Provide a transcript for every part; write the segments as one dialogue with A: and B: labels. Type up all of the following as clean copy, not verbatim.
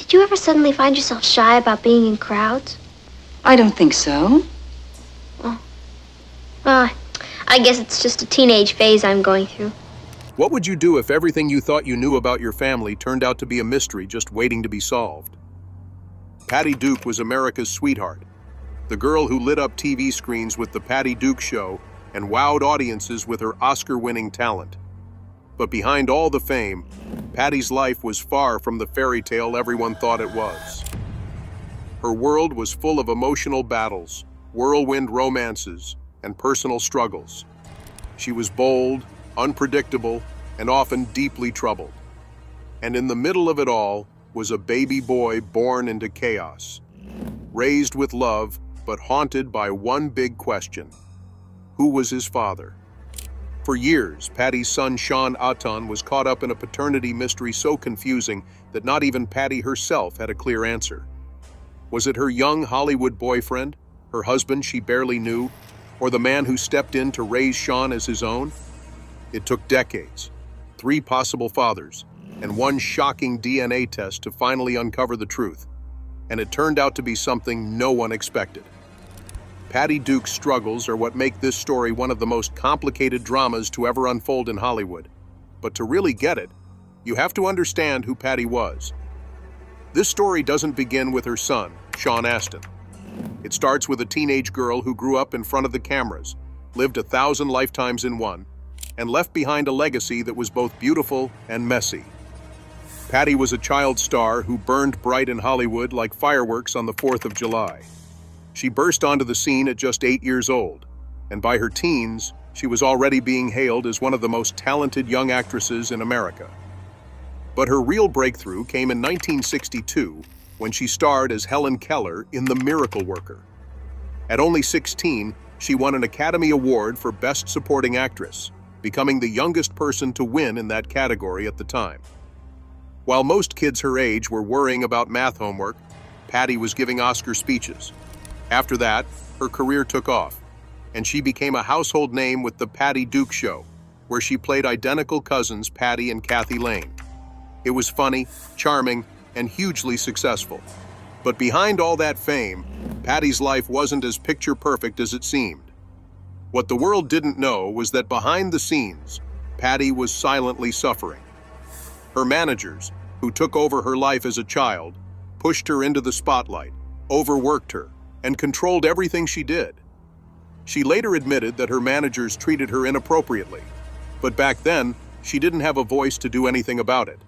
A: Did you ever suddenly find yourself shy about being in crowds?
B: I don't think so.
A: Oh. Well, I guess it's just a teenage phase I'm going through.
C: What would you do if everything you thought you knew about your family turned out to be a mystery just waiting to be solved? Patty Duke was America's sweetheart, the girl who lit up TV screens with The Patty Duke Show and wowed audiences with her Oscar-winning talent. But behind all the fame, Patty's life was far from the fairy tale everyone thought it was. Her world was full of emotional battles, whirlwind romances, and personal struggles. She was bold, unpredictable, and often deeply troubled. And in the middle of it all was a baby boy born into chaos, raised with love, but haunted by one big question: who was his father? For years, Patty's son Sean Aton was caught up in a paternity mystery so confusing that not even Patty herself had a clear answer. Was it her young Hollywood boyfriend, her husband she barely knew, or the man who stepped in to raise Sean as his own? It took decades, 3 possible fathers, and one shocking DNA test to finally uncover the truth. And it turned out to be something no one expected. Patty Duke's struggles are what make this story one of the most complicated dramas to ever unfold in Hollywood. But to really get it, you have to understand who Patty was. This story doesn't begin with her son, Sean Astin. It starts with a teenage girl who grew up in front of the cameras, lived 1,000 lifetimes in one, and left behind a legacy that was both beautiful and messy. Patty was a child star who burned bright in Hollywood like fireworks on the 4th of July. She burst onto the scene at just 8 years old, and by her teens, she was already being hailed as one of the most talented young actresses in America. But her real breakthrough came in 1962 when she starred as Helen Keller in The Miracle Worker. At only 16, she won an Academy Award for Best Supporting Actress, becoming the youngest person to win in that category at the time. While most kids her age were worrying about math homework, Patty was giving Oscar speeches. After that, her career took off, and she became a household name with The Patty Duke Show, where she played identical cousins Patty and Kathy Lane. It was funny, charming, and hugely successful. But behind all that fame, Patty's life wasn't as picture-perfect as it seemed. What the world didn't know was that behind the scenes, Patty was silently suffering. Her managers, who took over her life as a child, pushed her into the spotlight, overworked her, and controlled everything she did. She later admitted that her managers treated her inappropriately, but back then, she didn't have a voice to do anything about it.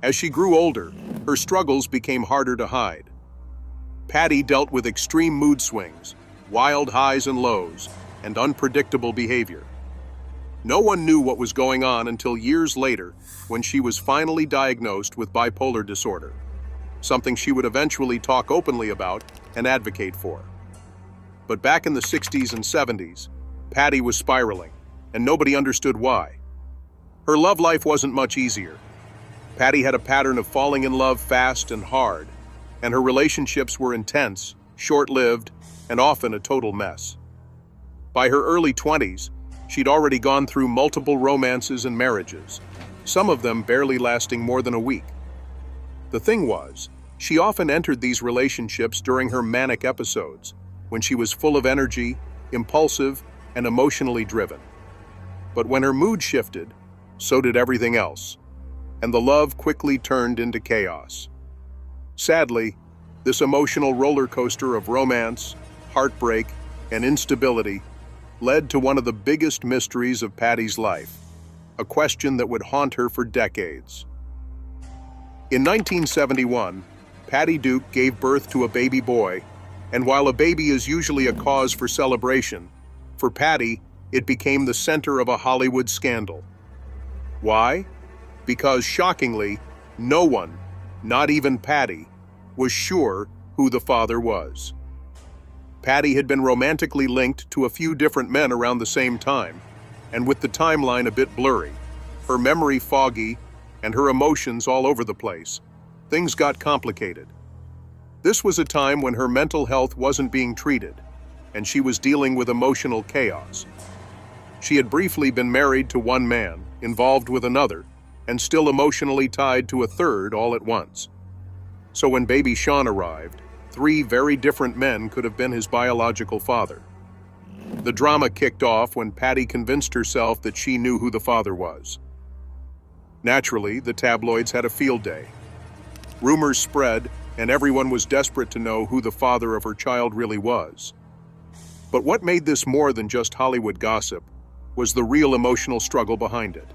C: As she grew older, her struggles became harder to hide. Patty dealt with extreme mood swings, wild highs and lows, and unpredictable behavior. No one knew what was going on until years later, when she was finally diagnosed with bipolar disorder, something she would eventually talk openly about and advocate for. But back in the 60s and 70s, Patty was spiraling, and nobody understood why. Her love life wasn't much easier. Patty had a pattern of falling in love fast and hard, and her relationships were intense, short-lived, and often a total mess. By her early 20s, she'd already gone through multiple romances and marriages, some of them barely lasting more than a week. The thing was, she often entered these relationships during her manic episodes, when she was full of energy, impulsive, and emotionally driven. But when her mood shifted, so did everything else, and the love quickly turned into chaos. Sadly, this emotional roller coaster of romance, heartbreak, and instability led to one of the biggest mysteries of Patty's life, a question that would haunt her for decades. In 1971, Patty Duke gave birth to a baby boy, and while a baby is usually a cause for celebration, for Patty, it became the center of a Hollywood scandal. Why? Because shockingly, no one, not even Patty, was sure who the father was. Patty had been romantically linked to a few different men around the same time, and with the timeline a bit blurry, her memory foggy, and her emotions all over the place, things got complicated. This was a time when her mental health wasn't being treated, and she was dealing with emotional chaos. She had briefly been married to one man, involved with another, and still emotionally tied to a third all at once. So when baby Sean arrived, three very different men could have been his biological father. The drama kicked off when Patty convinced herself that she knew who the father was. Naturally, the tabloids had a field day. Rumors spread, and everyone was desperate to know who the father of her child really was. But what made this more than just Hollywood gossip was the real emotional struggle behind it.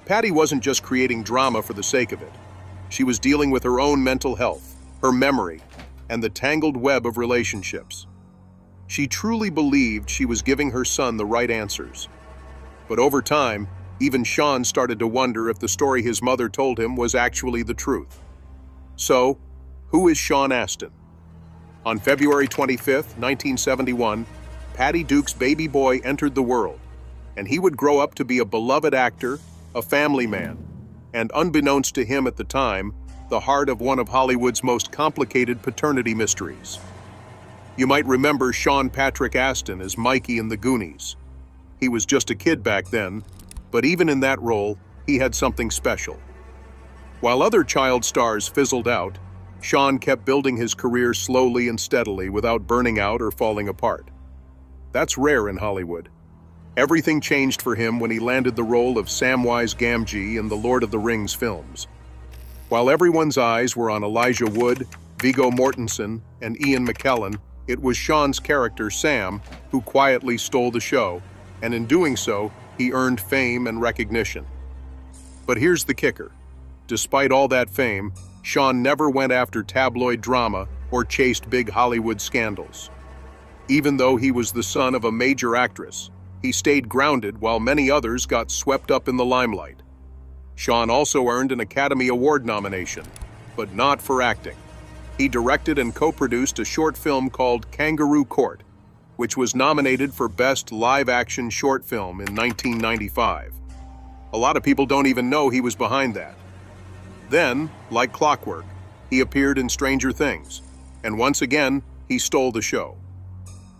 C: Patty wasn't just creating drama for the sake of it. She was dealing with her own mental health, her memory, and the tangled web of relationships. She truly believed she was giving her son the right answers. But over time, even Sean started to wonder if the story his mother told him was actually the truth. So, who is Sean Astin? On February 25, 1971, Patty Duke's baby boy entered the world, and he would grow up to be a beloved actor, a family man, and unbeknownst to him at the time, the heart of one of Hollywood's most complicated paternity mysteries. You might remember Sean Patrick Astin as Mikey in The Goonies. He was just a kid back then, but even in that role, he had something special. While other child stars fizzled out, Sean kept building his career slowly and steadily without burning out or falling apart. That's rare in Hollywood. Everything changed for him when he landed the role of Samwise Gamgee in the Lord of the Rings films. While everyone's eyes were on Elijah Wood, Viggo Mortensen, and Ian McKellen, it was Sean's character, Sam, who quietly stole the show, and in doing so, he earned fame and recognition. But here's the kicker. Despite all that fame, Sean never went after tabloid drama or chased big Hollywood scandals. Even though he was the son of a major actress, he stayed grounded while many others got swept up in the limelight. Sean also earned an Academy Award nomination, but not for acting. He directed and co-produced a short film called Kangaroo Court, which was nominated for Best Live-Action Short Film in 1995. A lot of people don't even know he was behind that. Then, like clockwork, he appeared in Stranger Things, and once again, he stole the show.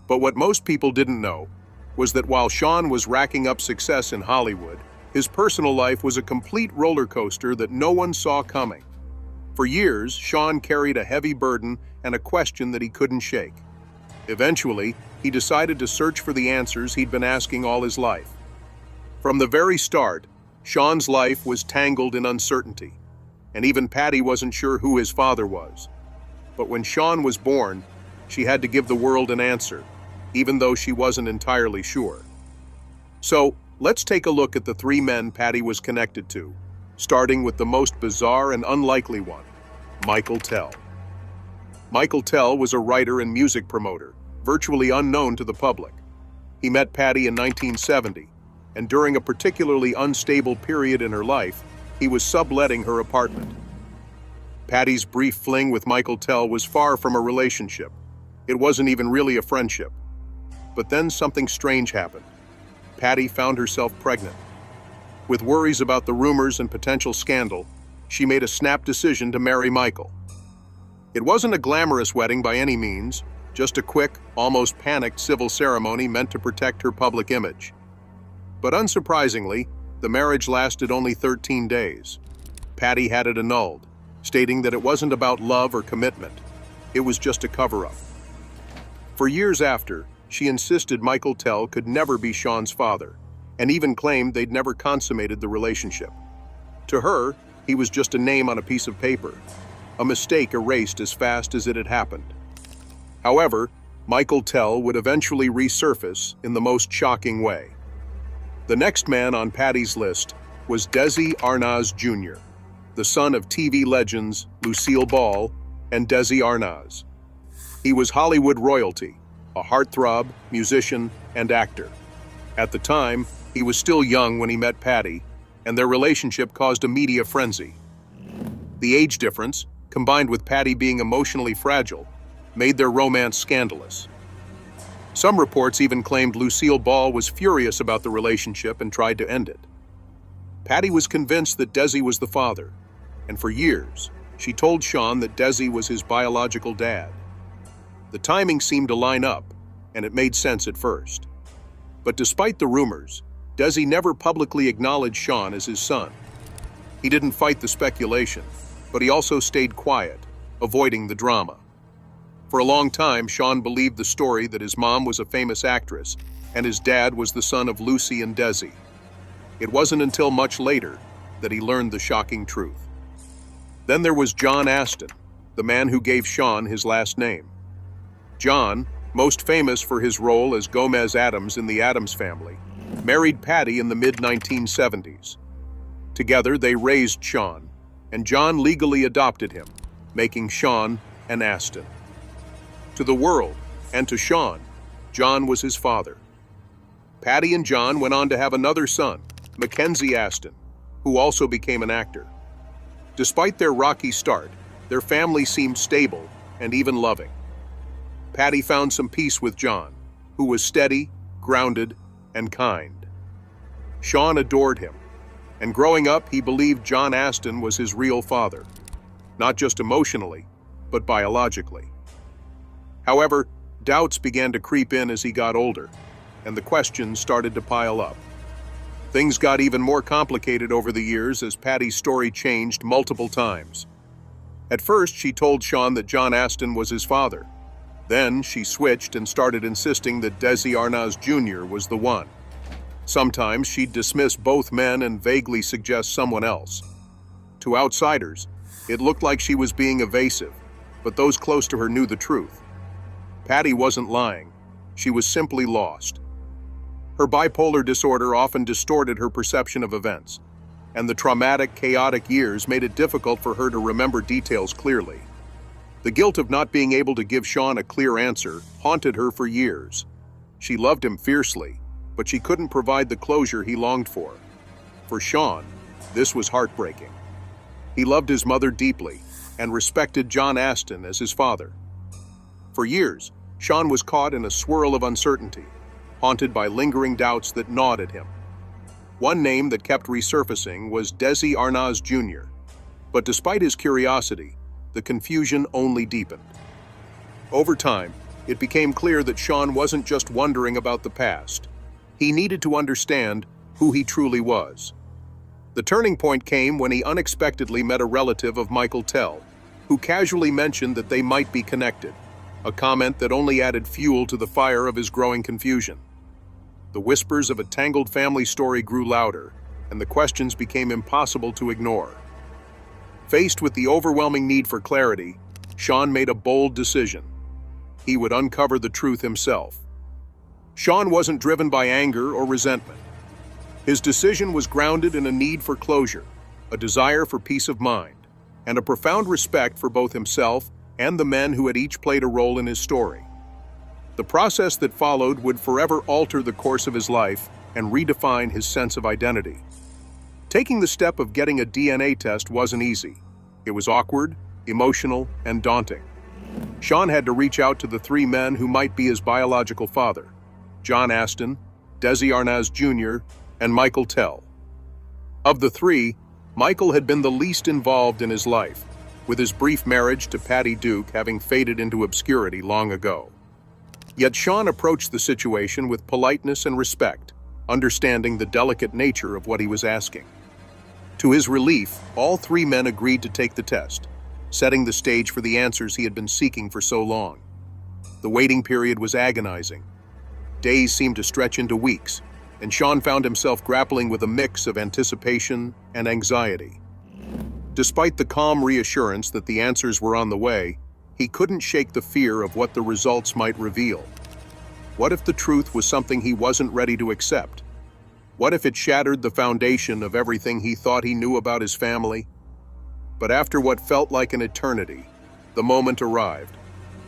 C: But what most people didn't know was that while Sean was racking up success in Hollywood, his personal life was a complete roller coaster that no one saw coming. For years, Sean carried a heavy burden and a question that he couldn't shake. Eventually, he decided to search for the answers he'd been asking all his life. From the very start, Sean's life was tangled in uncertainty, and even Patty wasn't sure who his father was. But when Sean was born, she had to give the world an answer, even though she wasn't entirely sure. So, let's take a look at the three men Patty was connected to, starting with the most bizarre and unlikely one, Michael Tell. Michael Tell was a writer and music promoter, virtually unknown to the public. He met Patty in 1970, and during a particularly unstable period in her life, he was subletting her apartment. Patty's brief fling with Michael Tell was far from a relationship. It wasn't even really a friendship. But then something strange happened. Patty found herself pregnant. With worries about the rumors and potential scandal, she made a snap decision to marry Michael. It wasn't a glamorous wedding by any means, just a quick, almost panicked civil ceremony meant to protect her public image. But unsurprisingly, the marriage lasted only 13 days. Patty had it annulled, stating that it wasn't about love or commitment. It was just a cover-up. For years after, she insisted Michael Tell could never be Sean's father, and even claimed they'd never consummated the relationship. To her, he was just a name on a piece of paper, a mistake erased as fast as it had happened. However, Michael Tell would eventually resurface in the most shocking way. The next man on Patty's list was Desi Arnaz Jr., the son of TV legends Lucille Ball and Desi Arnaz. He was Hollywood royalty, a heartthrob, musician, and actor. At the time, he was still young when he met Patty, and their relationship caused a media frenzy. The age difference, combined with Patty being emotionally fragile, made their romance scandalous. Some reports even claimed Lucille Ball was furious about the relationship and tried to end it. Patty was convinced that Desi was the father, and for years, she told Sean that Desi was his biological dad. The timing seemed to line up, and it made sense at first. But despite the rumors, Desi never publicly acknowledged Sean as his son. He didn't fight the speculation, but he also stayed quiet, avoiding the drama. For a long time, Sean believed the story that his mom was a famous actress and his dad was the son of Lucy and Desi. It wasn't until much later that he learned the shocking truth. Then there was John Astin, the man who gave Sean his last name. John, most famous for his role as Gomez Addams in The Addams Family, married Patty in the mid-1970s. Together, they raised Sean, and John legally adopted him, making Sean an Astin. To the world, and to Sean, John was his father. Patty and John went on to have another son, Mackenzie Astin, who also became an actor. Despite their rocky start, their family seemed stable and even loving. Patty found some peace with John, who was steady, grounded, and kind. Sean adored him, and growing up, he believed John Astin was his real father, not just emotionally, but biologically. However, doubts began to creep in as he got older, and the questions started to pile up. Things got even more complicated over the years as Patty's story changed multiple times. At first, she told Sean that John Astin was his father. Then, she switched and started insisting that Desi Arnaz Jr. was the one. Sometimes, she'd dismiss both men and vaguely suggest someone else. To outsiders, it looked like she was being evasive, but those close to her knew the truth. Patty wasn't lying. She was simply lost. Her bipolar disorder often distorted her perception of events, and the traumatic, chaotic years made it difficult for her to remember details clearly. The guilt of not being able to give Sean a clear answer haunted her for years. She loved him fiercely, but she couldn't provide the closure he longed for. For Sean, this was heartbreaking. He loved his mother deeply and respected John Astin as his father. For years, Sean was caught in a swirl of uncertainty, haunted by lingering doubts that gnawed at him. One name that kept resurfacing was Desi Arnaz Jr., but despite his curiosity, the confusion only deepened. Over time, it became clear that Sean wasn't just wondering about the past. He needed to understand who he truly was. The turning point came when he unexpectedly met a relative of Michael Tell, who casually mentioned that they might be connected, a comment that only added fuel to the fire of his growing confusion. The whispers of a tangled family story grew louder, and the questions became impossible to ignore. Faced with the overwhelming need for clarity, Sean made a bold decision. He would uncover the truth himself. Sean wasn't driven by anger or resentment. His decision was grounded in a need for closure, a desire for peace of mind, and a profound respect for both himself and the men who had each played a role in his story. The process that followed would forever alter the course of his life and redefine his sense of identity. Taking the step of getting a DNA test wasn't easy. It was awkward, emotional, and daunting. Sean had to reach out to the three men who might be his biological father: John Astin, Desi Arnaz Jr., and Michael Tell. Of the three, Michael had been the least involved in his life, with his brief marriage to Patty Duke having faded into obscurity long ago. Yet Sean approached the situation with politeness and respect, understanding the delicate nature of what he was asking. To his relief, all three men agreed to take the test, setting the stage for the answers he had been seeking for so long. The waiting period was agonizing. Days seemed to stretch into weeks, and Sean found himself grappling with a mix of anticipation and anxiety. Despite the calm reassurance that the answers were on the way, he couldn't shake the fear of what the results might reveal. What if the truth was something he wasn't ready to accept? What if it shattered the foundation of everything he thought he knew about his family? But after what felt like an eternity, the moment arrived,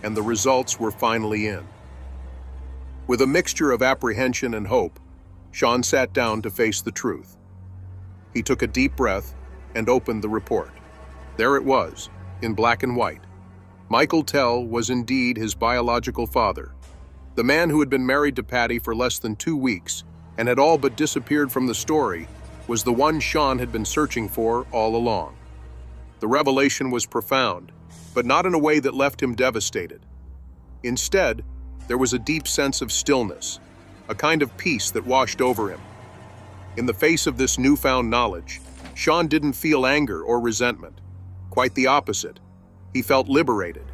C: and the results were finally in. With a mixture of apprehension and hope, Sean sat down to face the truth. He took a deep breath and opened the report. There it was, in black and white. Michael Tell was indeed his biological father. The man who had been married to Patty for less than 2 weeks and had all but disappeared from the story was the one Sean had been searching for all along. The revelation was profound, but not in a way that left him devastated. Instead, there was a deep sense of stillness, a kind of peace that washed over him. In the face of this newfound knowledge, Sean didn't feel anger or resentment. Quite the opposite. he felt liberated.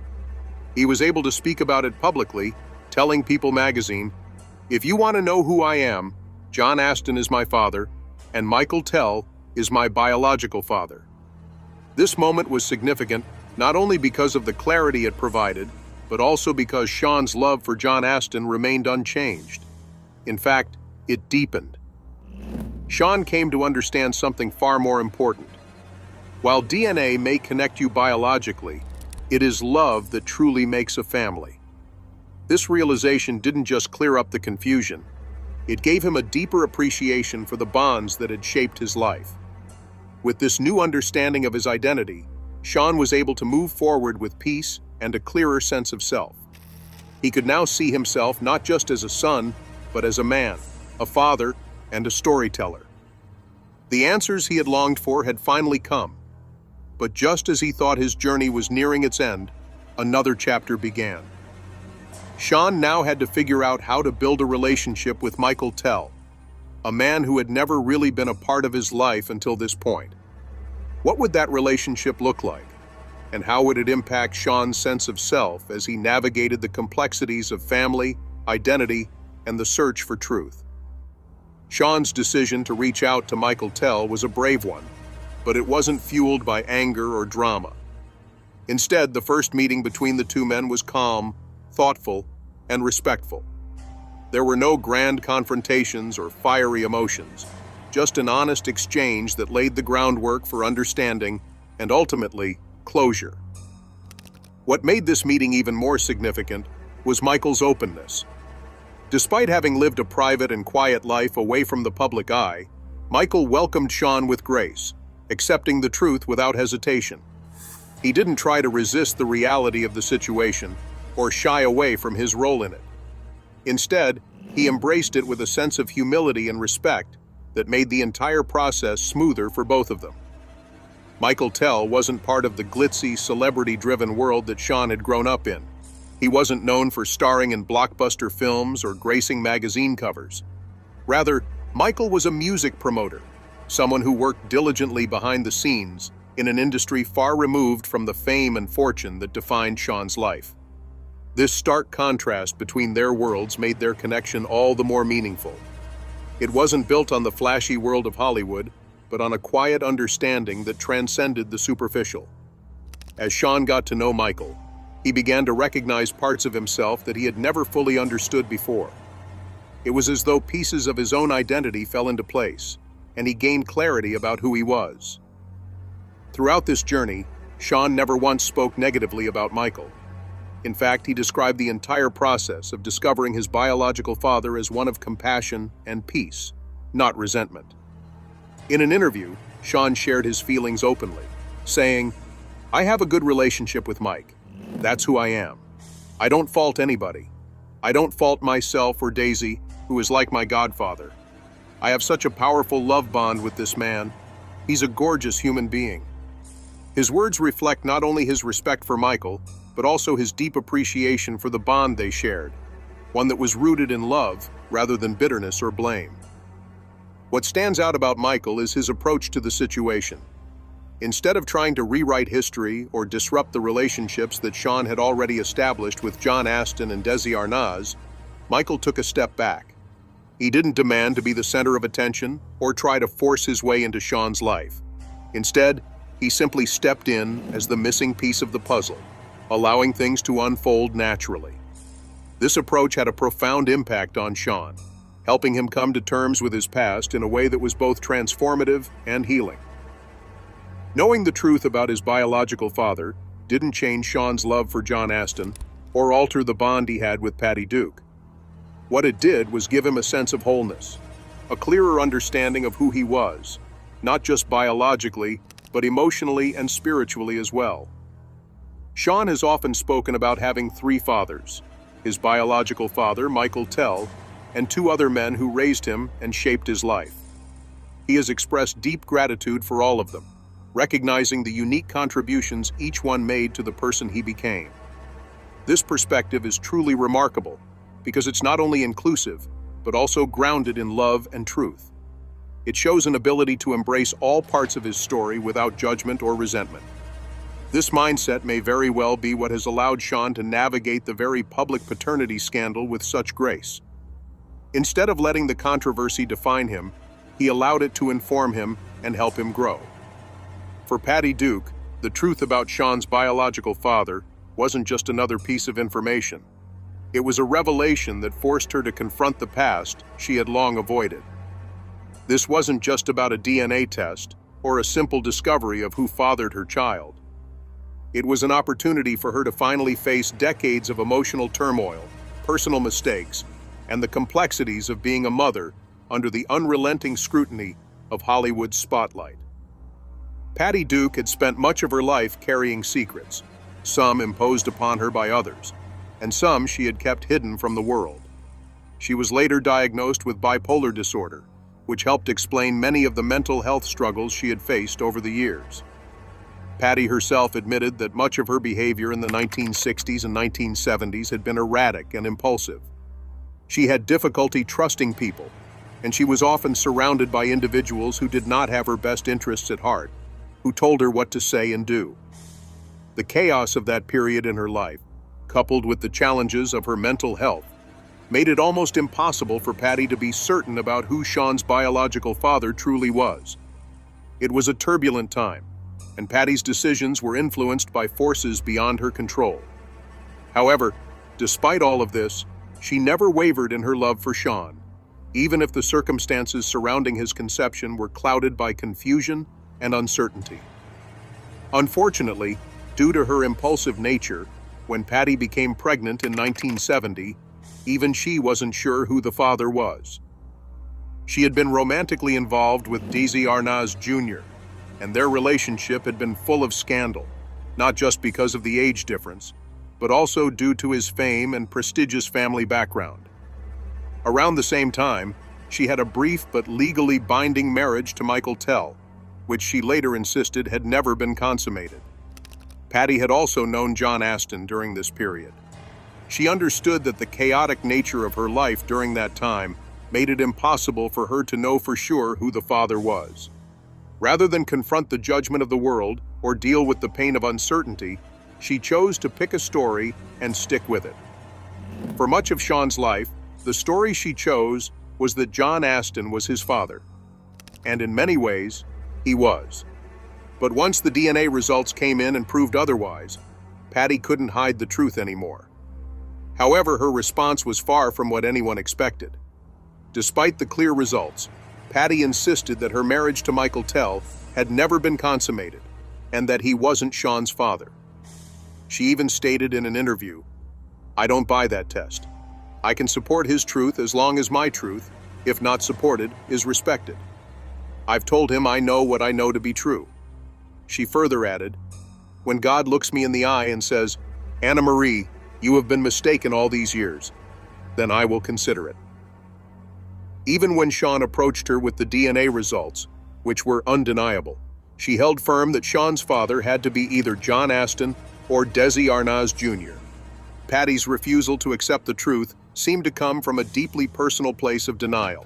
C: He was able to speak about it publicly, telling People magazine, "If you want to know who I am, John Astin is my father, and Michael Tell is my biological father." This moment was significant not only because of the clarity it provided, but also because Sean's love for John Astin remained unchanged. In fact, it deepened. Sean came to understand something far more important. While DNA may connect you biologically, it is love that truly makes a family. This realization didn't just clear up the confusion, it gave him a deeper appreciation for the bonds that had shaped his life. With this new understanding of his identity, Sean was able to move forward with peace and a clearer sense of self. He could now see himself not just as a son, but as a man, a father, and a storyteller. The answers he had longed for had finally come. But just as he thought his journey was nearing its end, another chapter began. Sean now had to figure out how to build a relationship with Michael Tell, a man who had never really been a part of his life until this point. What would that relationship look like? And how would it impact Sean's sense of self as he navigated the complexities of family, identity, and the search for truth? Sean's decision to reach out to Michael Tell was a brave one, but it wasn't fueled by anger or drama. Instead, the first meeting between the two men was calm, thoughtful, and respectful. There were no grand confrontations or fiery emotions, just an honest exchange that laid the groundwork for understanding and ultimately closure. What made this meeting even more significant was Michael's openness. Despite having lived a private and quiet life away from the public eye, Michael welcomed Sean with grace, accepting the truth without hesitation. He didn't try to resist the reality of the situation or shy away from his role in it. Instead, he embraced it with a sense of humility and respect that made the entire process smoother for both of them. Michael Tell wasn't part of the glitzy, celebrity-driven world that Sean had grown up in. He wasn't known for starring in blockbuster films or gracing magazine covers. Rather, Michael was a music promoter, someone who worked diligently behind the scenes in an industry far removed from the fame and fortune that defined Sean's life. This stark contrast between their worlds made their connection all the more meaningful. It wasn't built on the flashy world of Hollywood, but on a quiet understanding that transcended the superficial. As Sean got to know Michael, he began to recognize parts of himself that he had never fully understood before. It was as though pieces of his own identity fell into place, and he gained clarity about who he was. Throughout this journey, Sean never once spoke negatively about Michael. In fact, he described the entire process of discovering his biological father as one of compassion and peace, not resentment. In an interview, Sean shared his feelings openly, saying, "I have a good relationship with Mike. That's who I am. I don't fault anybody. I don't fault myself or Daisy, who is like my godfather. I have such a powerful love bond with this man. He's a gorgeous human being." His words reflect not only his respect for Michael, but also his deep appreciation for the bond they shared, one that was rooted in love rather than bitterness or blame. What stands out about Michael is his approach to the situation. Instead of trying to rewrite history or disrupt the relationships that Sean had already established with John Astin and Desi Arnaz, Michael took a step back. He didn't demand to be the center of attention or try to force his way into Sean's life. Instead, he simply stepped in as the missing piece of the puzzle, allowing things to unfold naturally. This approach had a profound impact on Sean, helping him come to terms with his past in a way that was both transformative and healing. Knowing the truth about his biological father didn't change Sean's love for John Astin or alter the bond he had with Patty Duke. What it did was give him a sense of wholeness, a clearer understanding of who he was, not just biologically, but emotionally and spiritually as well. Sean has often spoken about having three fathers: his biological father, Michael Tell, and two other men who raised him and shaped his life. He has expressed deep gratitude for all of them, recognizing the unique contributions each one made to the person he became. This perspective is truly remarkable because it's not only inclusive, but also grounded in love and truth. It shows an ability to embrace all parts of his story without judgment or resentment. This mindset may very well be what has allowed Sean to navigate the very public paternity scandal with such grace. Instead of letting the controversy define him, he allowed it to inform him and help him grow. For Patty Duke, the truth about Sean's biological father wasn't just another piece of information. It was a revelation that forced her to confront the past she had long avoided. This wasn't just about a DNA test or a simple discovery of who fathered her child. It was an opportunity for her to finally face decades of emotional turmoil, personal mistakes, and the complexities of being a mother under the unrelenting scrutiny of Hollywood's spotlight. Patty Duke had spent much of her life carrying secrets, some imposed upon her by others, and some she had kept hidden from the world. She was later diagnosed with bipolar disorder, which helped explain many of the mental health struggles she had faced over the years. Patty herself admitted that much of her behavior in the 1960s and 1970s had been erratic and impulsive. She had difficulty trusting people, and she was often surrounded by individuals who did not have her best interests at heart, who told her what to say and do. The chaos of that period in her life, coupled with the challenges of her mental health, made it almost impossible for Patty to be certain about who Sean's biological father truly was. It was a turbulent time, and Patty's decisions were influenced by forces beyond her control. However, despite all of this, she never wavered in her love for Sean, even if the circumstances surrounding his conception were clouded by confusion and uncertainty. Unfortunately, due to her impulsive nature, when Patty became pregnant in 1970, even she wasn't sure who the father was. She had been romantically involved with Desi Arnaz Jr., and their relationship had been full of scandal, not just because of the age difference, but also due to his fame and prestigious family background. Around the same time, she had a brief but legally binding marriage to Michael Tell, which she later insisted had never been consummated. Patty had also known John Astin during this period. She understood that the chaotic nature of her life during that time made it impossible for her to know for sure who the father was. Rather than confront the judgment of the world or deal with the pain of uncertainty, she chose to pick a story and stick with it. For much of Sean's life, the story she chose was that John Astin was his father. And in many ways, he was. But once the DNA results came in and proved otherwise, Patty couldn't hide the truth anymore. However, her response was far from what anyone expected. Despite the clear results, Patty insisted that her marriage to Michael Tell had never been consummated and that he wasn't Sean's father. She even stated in an interview, "I don't buy that test. I can support his truth as long as my truth, if not supported, is respected. I've told him I know what I know to be true." She further added, "When God looks me in the eye and says, 'Anna Marie, you have been mistaken all these years,' then I will consider it." Even when Sean approached her with the DNA results, which were undeniable, she held firm that Sean's father had to be either John Astin or Desi Arnaz Jr. Patty's refusal to accept the truth seemed to come from a deeply personal place of denial,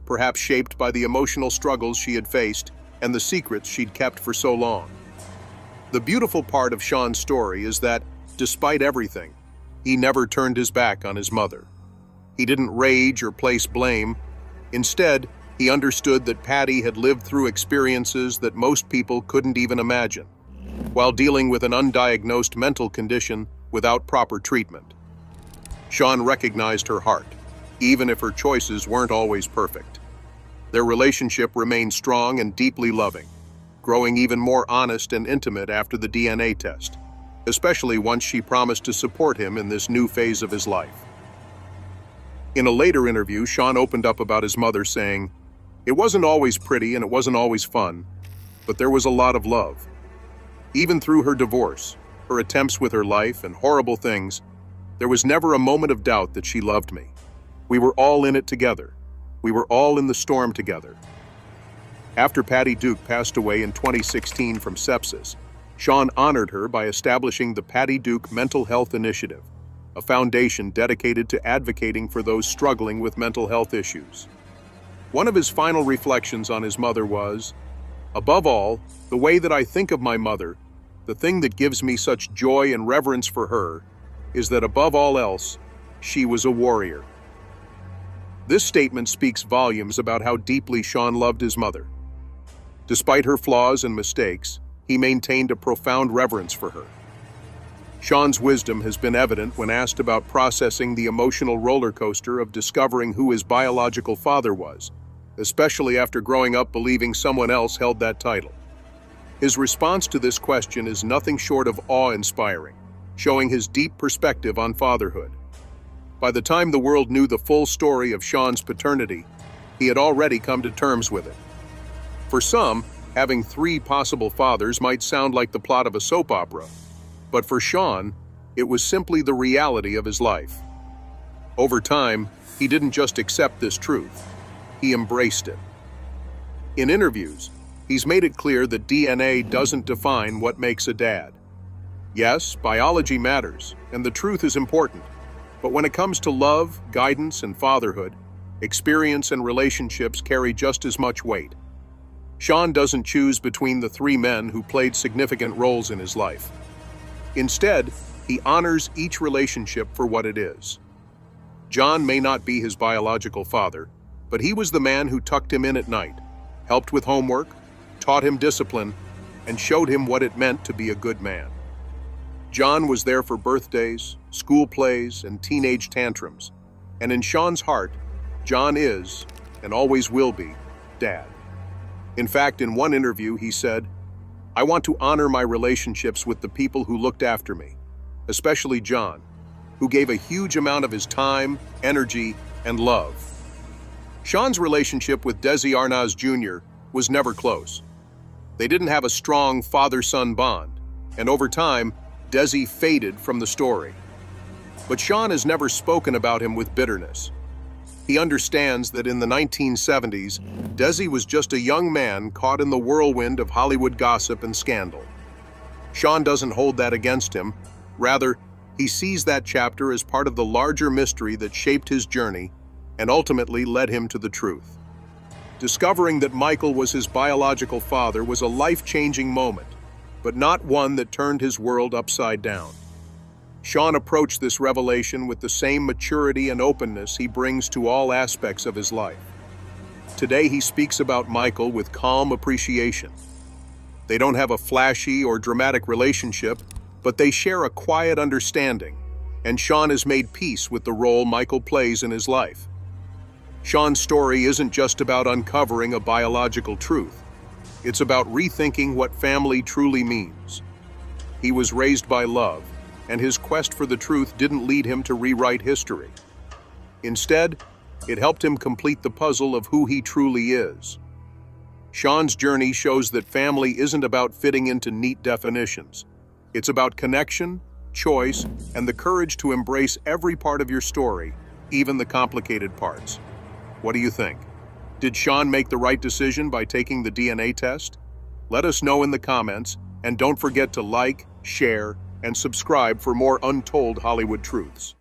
C: perhaps shaped by the emotional struggles she had faced and the secrets she'd kept for so long. The beautiful part of Sean's story is that, despite everything, he never turned his back on his mother. He didn't rage or place blame. Instead, he understood that Patty had lived through experiences that most people couldn't even imagine, while dealing with an undiagnosed mental condition without proper treatment. Sean recognized her heart, even if her choices weren't always perfect. Their relationship remained strong and deeply loving, growing even more honest and intimate after the DNA test, especially once she promised to support him in this new phase of his life. In a later interview, Sean opened up about his mother, saying, "It wasn't always pretty and it wasn't always fun, but there was a lot of love. Even through her divorce, her attempts with her life, and horrible things, there was never a moment of doubt that she loved me. We were all in it together. We were all in the storm together." After Patty Duke passed away in 2016 from sepsis, Sean honored her by establishing the Patty Duke Mental Health Initiative, a foundation dedicated to advocating for those struggling with mental health issues. One of his final reflections on his mother was, "Above all, the way that I think of my mother The thing that gives me such joy and reverence for her is that above all else, she was a warrior. This statement speaks volumes about how deeply Sean loved his mother. Despite her flaws and mistakes, he maintained a profound reverence for her. Sean's wisdom has been evident when asked about processing the emotional roller coaster of discovering who his biological father was, especially after growing up believing someone else held that title. His response to this question is nothing short of awe-inspiring, showing his deep perspective on fatherhood. By the time the world knew the full story of Sean's paternity, he had already come to terms with it. For some, having 3 possible fathers might sound like the plot of a soap opera, but for Sean, it was simply the reality of his life. Over time, he didn't just accept this truth, he embraced it. In interviews, he's made it clear that DNA doesn't define what makes a dad. Yes, biology matters, and the truth is important, but when it comes to love, guidance, and fatherhood, experience and relationships carry just as much weight. Sean doesn't choose between the 3 men who played significant roles in his life. Instead, he honors each relationship for what it is. John may not be his biological father, but he was the man who tucked him in at night, helped with homework, taught him discipline, and showed him what it meant to be a good man. John was there for birthdays, school plays, and teenage tantrums, and in Sean's heart, John is, and always will be, Dad. In fact, in one interview, he said, "I want to honor my relationships with the people who looked after me, especially John, who gave a huge amount of his time, energy, and love." Sean's relationship with Desi Arnaz Jr. was never close. They didn't have a strong father-son bond, and over time, Desi faded from the story. But Sean has never spoken about him with bitterness. He understands that in the 1970s, Desi was just a young man caught in the whirlwind of Hollywood gossip and scandal. Sean doesn't hold that against him. Rather, he sees that chapter as part of the larger mystery that shaped his journey and ultimately led him to the truth. Discovering that Michael was his biological father was a life-changing moment, but not one that turned his world upside down. Sean approached this revelation with the same maturity and openness he brings to all aspects of his life. Today he speaks about Michael with calm appreciation. They don't have a flashy or dramatic relationship, but they share a quiet understanding, and Sean has made peace with the role Michael plays in his life. Sean's story isn't just about uncovering a biological truth. It's about rethinking what family truly means. He was raised by love, and his quest for the truth didn't lead him to rewrite history. Instead, it helped him complete the puzzle of who he truly is. Sean's journey shows that family isn't about fitting into neat definitions. It's about connection, choice, and the courage to embrace every part of your story, even the complicated parts. What do you think? Did Sean make the right decision by taking the DNA test? Let us know in the comments, and don't forget to like, share, and subscribe for more untold Hollywood truths.